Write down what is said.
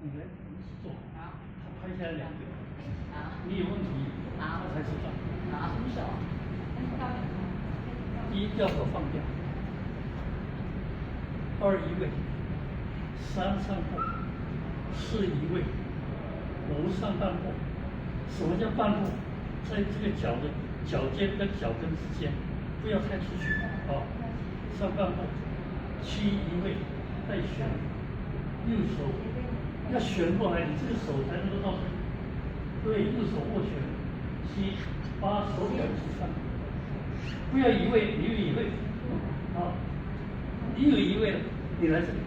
你来，你坐。好。他拍下来2个。好。你有问题，好。他才知道。好。出手。第一，掉手放掉。2移位，3上步，4移位，5上半步。什么叫半步？在这个脚尖跟脚跟之间，不要太出去。好，上半步，7移位，带旋，右手要旋过来，你这个手才能够到这里。对，右手握拳，7、8手脚齐上，不要移位，你有移位。好，你有移位了，你来这里。